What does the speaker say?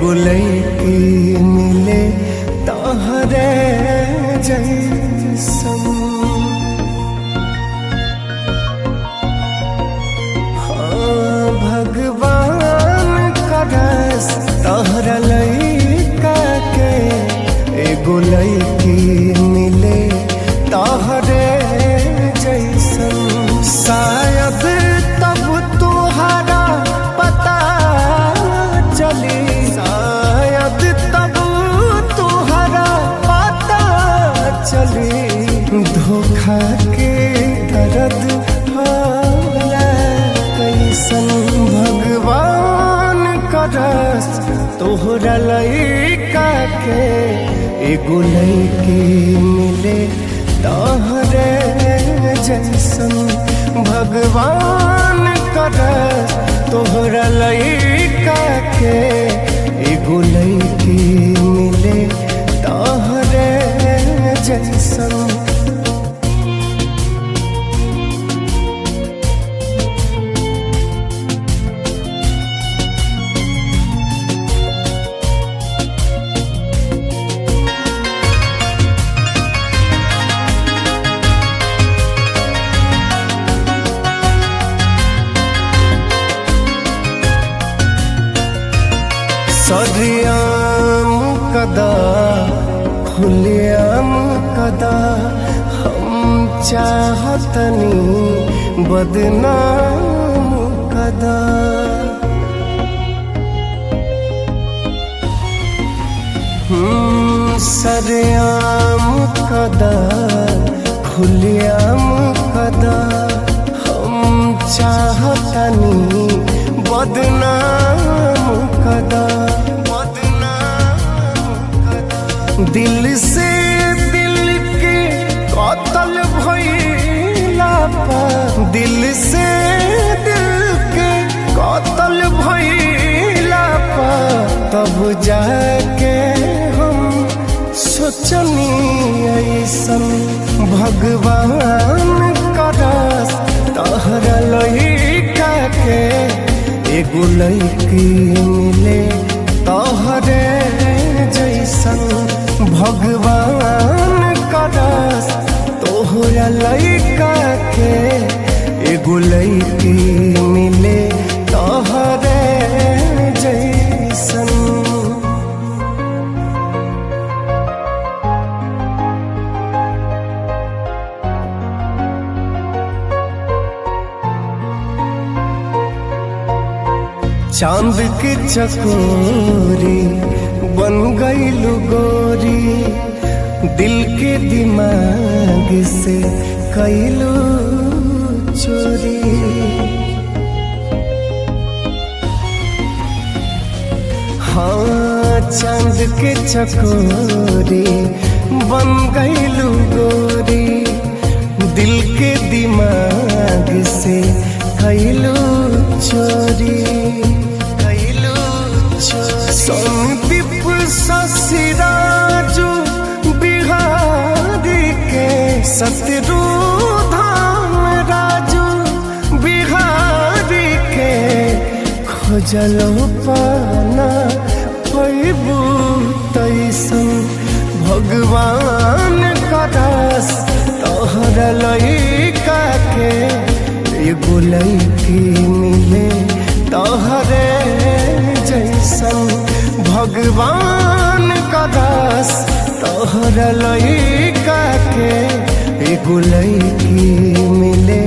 एगो लईकी मिले तोहरे जैसन। हाँ भगवान करस तोहरा लईका के एगो लईकी मिले तोहरे जैसन। शायद तब तुहरा पता चली, शायद तब तुहरा पता चली धोखा के दर्द होला कैसन। भगवान करस तोहरा लईका के एगो लईकी मिले तोहरे जैसन। भगवान करस तोहरा लईका के एगो लईकी मिले तोहरे जैसन। सरियाम कदा खुलियाम कदा हम चाहतनी बदनाम कदा। सरियाम कदा खुलियाम कदा हम चाहतनी बदनाम कदा। दिल से दिल के कत्ल भइला पा, दिल से दिल के कत्ल भइला पा तब जाके हम सोचनी ऐसन। भगवान करस तोहरा लईका के एगो लईकी मिले तोहरे जैसन। भगवान करस तोहरा लईका के एगो लईकी मिले तोहरे जैसन। चांद के चकोरी बन गईलू गोरी, दिल के दिमाग से कैलू चोरी। हाँ चांद के चकोरी बन गईलू गोरी, दिल के दिमाग से कैलू चोरी। संदीप ससिराजू बिहारी के सतरू धाम राजू बिहारी के खोजलो पाना पैबू तैसन। भगवान करस तोहरा लईका के एगो लईकी मिले तोहरे जैसन। भगवान करस तोहरा लईका के एगो लईकी मिले